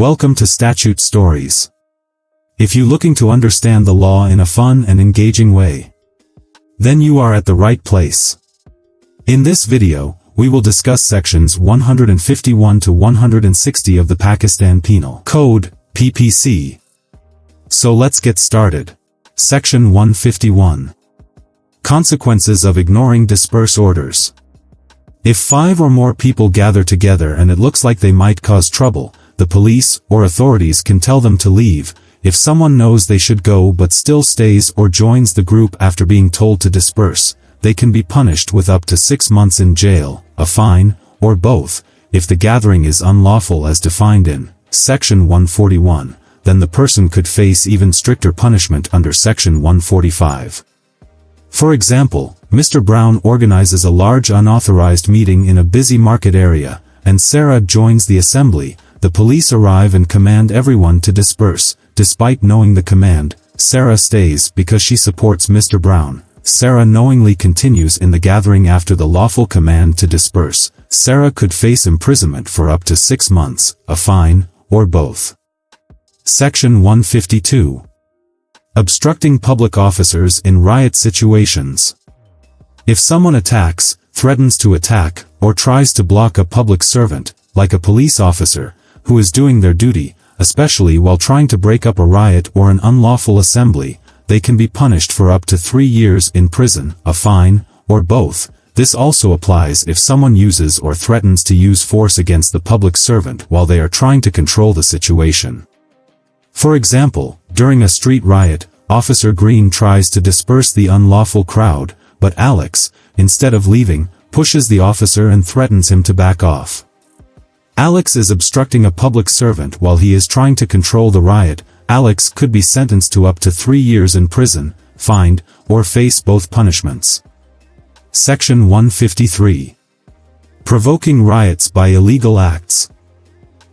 Welcome to Statute Stories. If you're looking to understand the law in a fun and engaging way, then you are at the right place. In this video, we will discuss sections 151 to 160 of the Pakistan Penal Code, PPC. So let's get started. Section 151. Consequences of ignoring disperse orders. If 5 or more people gather together and it looks like they might cause trouble, the police or authorities can tell them to leave. If someone knows they should go but still stays or joins the group after being told to disperse, they can be punished with up to 6 months in jail, a fine, or both. If the gathering is unlawful as defined in Section 141, then the person could face even stricter punishment under Section 145. For example, Mr. Brown organizes a large unauthorized meeting in a busy market area, and Sarah joins the assembly. The police arrive and command everyone to disperse. Despite knowing the command, Sarah stays because she supports Mr. Brown. Sarah knowingly continues in the gathering after the lawful command to disperse. Sarah could face imprisonment for up to 6 months, a fine, or both. Section 152. Obstructing public officers in riot situations. If someone attacks, threatens to attack, or tries to block a public servant, like a police officer, who is doing their duty, especially while trying to break up a riot or an unlawful assembly, they can be punished for up to 3 years in prison, a fine, or both. This also applies if someone uses or threatens to use force against the public servant while they are trying to control the situation. For example, during a street riot, Officer Green tries to disperse the unlawful crowd, but Alex, instead of leaving, pushes the officer and threatens him to back off. Alex is obstructing a public servant while he is trying to control the riot. Alex could be sentenced to up to 3 years in prison, fined, or face both punishments. Section 153. Provoking riots by illegal acts.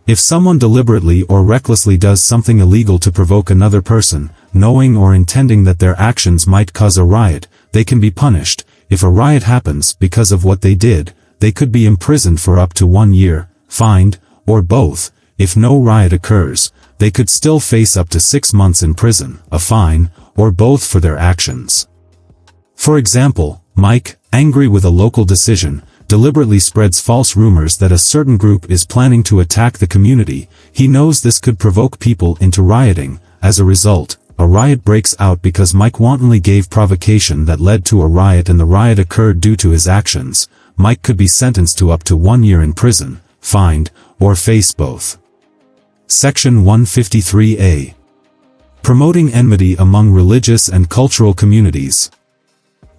If someone deliberately or recklessly does something illegal to provoke another person, knowing or intending that their actions might cause a riot, they can be punished. If a riot happens because of what they did, they could be imprisoned for up to 1 year, fined, or both. If no riot occurs, they could still face up to 6 months in prison, a fine, or both for their actions. For example, Mike, angry with a local decision, deliberately spreads false rumors that a certain group is planning to attack the community. He knows this could provoke people into rioting. As a result, a riot breaks out because Mike wantonly gave provocation that led to a riot, and the riot occurred due to his actions. Mike could be sentenced to up to 1 year in prison, fined, or face both. Section 153A. Promoting enmity among religious and cultural communities.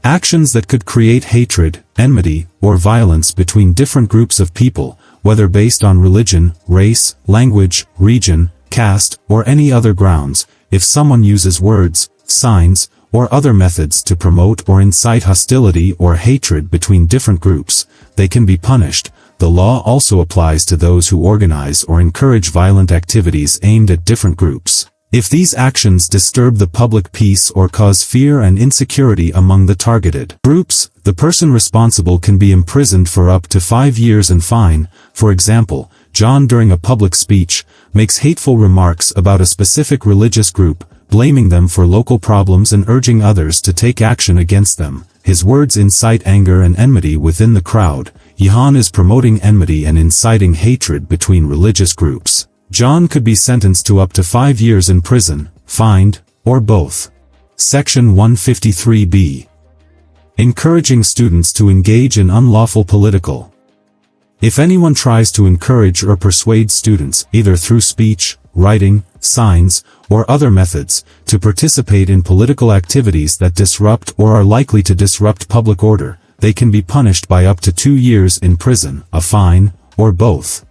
Actions that could create hatred, enmity, or violence between different groups of people, whether based on religion, race, language, region, caste, or any other grounds. If someone uses words, signs, or other methods to promote or incite hostility or hatred between different groups, they can be punished. The law also applies to those who organize or encourage violent activities aimed at different groups. If these actions disturb the public peace or cause fear and insecurity among the targeted groups, the person responsible can be imprisoned for up to 5 years and fine. For example, John during a public speech makes hateful remarks about a specific religious group, blaming them for local problems and urging others to take action against them. His words incite anger and enmity within the crowd. Johan is promoting enmity and inciting hatred between religious groups. John could be sentenced to up to 5 years in prison, fined, or both. Section 153B. Encouraging students to engage in unlawful political. If anyone tries to encourage or persuade students, either through speech, writing, signs, or other methods, to participate in political activities that disrupt or are likely to disrupt public order, they can be punished by up to 2 years in prison, a fine, or both.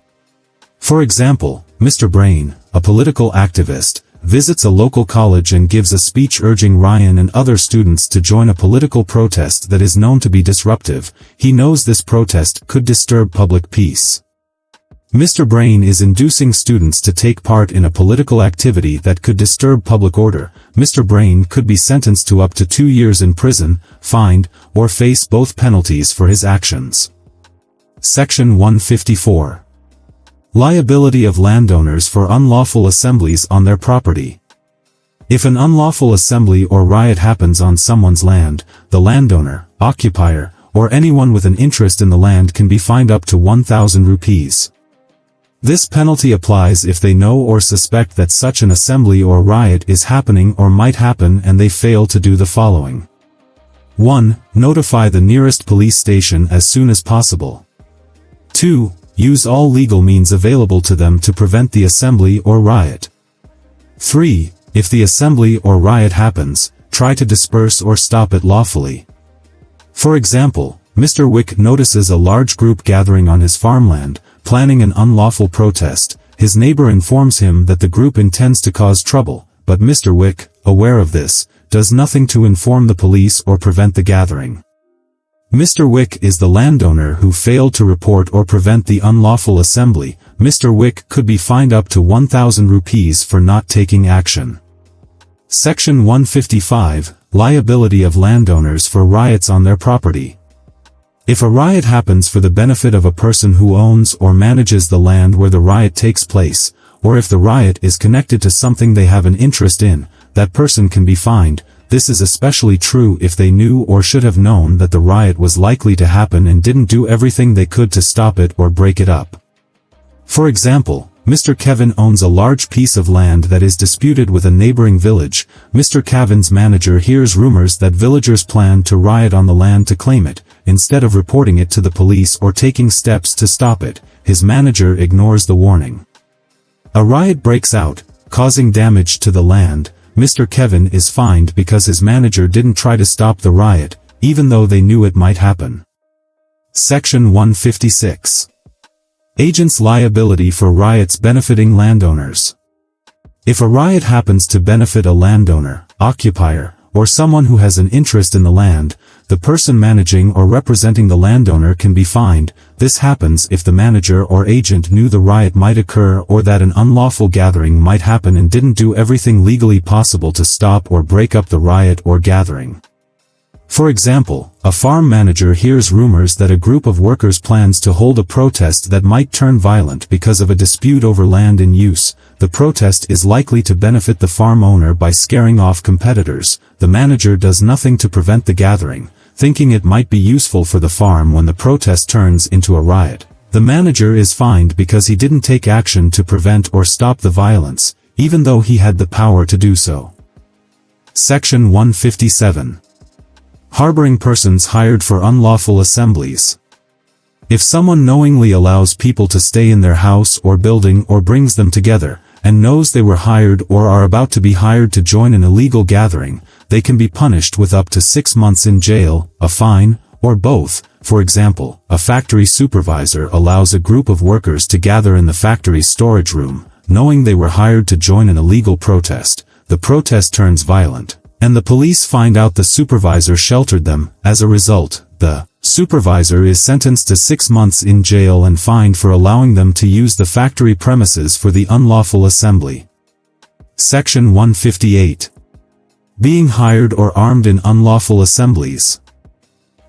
For example, Mr. Brain, a political activist, visits a local college and gives a speech urging Ryan and other students to join a political protest that is known to be disruptive. He knows this protest could disturb public peace. Mr. Brain is inducing students to take part in a political activity that could disturb public order. Mr. Brain could be sentenced to up to 2 years in prison, fined, or face both penalties for his actions. Section 154. Liability of landowners for unlawful assemblies on their property. If an unlawful assembly or riot happens on someone's land, the landowner, occupier, or anyone with an interest in the land can be fined up to 1,000 rupees. This penalty applies if they know or suspect that such an assembly or riot is happening or might happen and they fail to do the following. 1. Notify the nearest police station as soon as possible. 2. Use all legal means available to them to prevent the assembly or riot. 3. If the assembly or riot happens, try to disperse or stop it lawfully. For example, Mr. Wick notices a large group gathering on his farmland, planning an unlawful protest. His neighbor informs him that the group intends to cause trouble, but Mr. Wick, aware of this, does nothing to inform the police or prevent the gathering. Mr. Wick is the landowner who failed to report or prevent the unlawful assembly. Mr. Wick could be fined up to 1,000 rupees for not taking action. Section 155, Liability of landowners for riots on their property. If a riot happens for the benefit of a person who owns or manages the land where the riot takes place, or if the riot is connected to something they have an interest in, that person can be fined. This is especially true if they knew or should have known that the riot was likely to happen and didn't do everything they could to stop it or break it up. For example, Mr. Kevin owns a large piece of land that is disputed with a neighboring village. Mr. Kevin's manager hears rumors that villagers plan to riot on the land to claim it. Instead of reporting it to the police or taking steps to stop it, his manager ignores the warning. A riot breaks out, causing damage to the land. Mr. Kevin is fined because his manager didn't try to stop the riot, even though they knew it might happen. Section 156. Agents' liability for riots benefiting landowners. If a riot happens to benefit a landowner, occupier, or someone who has an interest in the land, the person managing or representing the landowner can be fined. This happens if the manager or agent knew the riot might occur or that an unlawful gathering might happen and didn't do everything legally possible to stop or break up the riot or gathering. For example, a farm manager hears rumors that a group of workers plans to hold a protest that might turn violent because of a dispute over land in use. The protest is likely to benefit the farm owner by scaring off competitors. The manager does nothing to prevent the gathering, thinking it might be useful for the farm when the protest turns into a riot. The manager is fined because he didn't take action to prevent or stop the violence, even though he had the power to do so. Section 157. Harboring persons hired for unlawful assemblies. If someone knowingly allows people to stay in their house or building or brings them together, and knows they were hired or are about to be hired to join an illegal gathering, they can be punished with up to 6 months in jail, a fine, or both. For example, a factory supervisor allows a group of workers to gather in the factory's storage room, knowing they were hired to join an illegal protest. The protest turns violent, and the police find out the supervisor sheltered them. As a result, the supervisor is sentenced to 6 months in jail and fined for allowing them to use the factory premises for the unlawful assembly. Section 158. Being hired or armed in unlawful assemblies.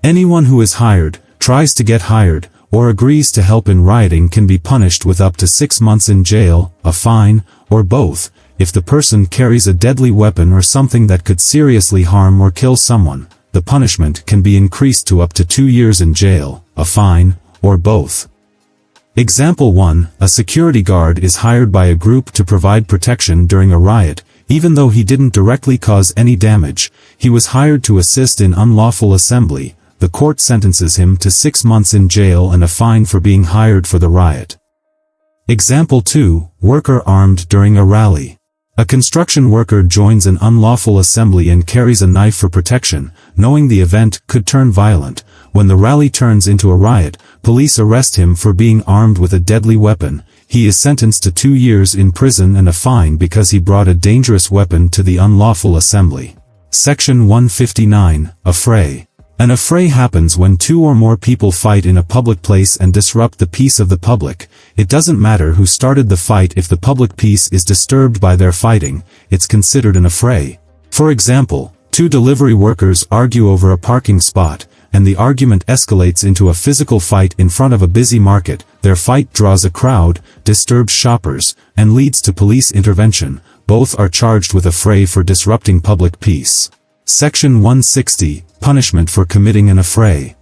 Anyone who is hired, tries to get hired, or agrees to help in rioting can be punished with up to 6 months in jail, a fine, or both. If the person carries a deadly weapon or something that could seriously harm or kill someone, the punishment can be increased to up to 2 years in jail, a fine, or both. Example 1. A security guard is hired by a group to provide protection during a riot. Even though he didn't directly cause any damage, he was hired to assist in unlawful assembly. The court sentences him to 6 months in jail and a fine for being hired for the riot. Example 2. Worker armed during a rally. A construction worker joins an unlawful assembly and carries a knife for protection, knowing the event could turn violent. When the rally turns into a riot, police arrest him for being armed with a deadly weapon. He is sentenced to 2 years in prison and a fine because he brought a dangerous weapon to the unlawful assembly. Section 159. Affray. An affray happens when 2 or more people fight in a public place and disrupt the peace of the public. It doesn't matter who started the fight. If the public peace is disturbed by their fighting, it's considered an affray. For example, 2 delivery workers argue over a parking spot. and the argument escalates into a physical fight in front of a busy market. Their fight draws a crowd, disturbs shoppers, and leads to police intervention. Both are charged with affray for disrupting public peace. Section 160, Punishment for committing an affray.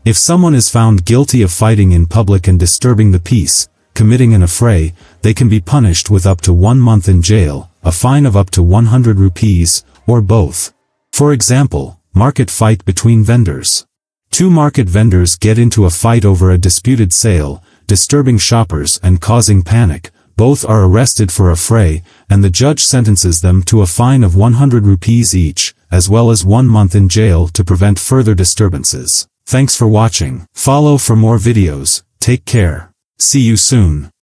If someone is found guilty of fighting in public and disturbing the peace, committing an affray, they can be punished with up to 1 month in jail, a fine of up to 100 rupees, or both. For example, market fight between vendors. 2 market vendors get into a fight over a disputed sale, disturbing shoppers and causing panic. Both are arrested for affray, and the judge sentences them to a fine of 100 rupees each, as well as 1 month in jail to prevent further disturbances. Thanks for watching. Follow for more videos. Take care. See you soon.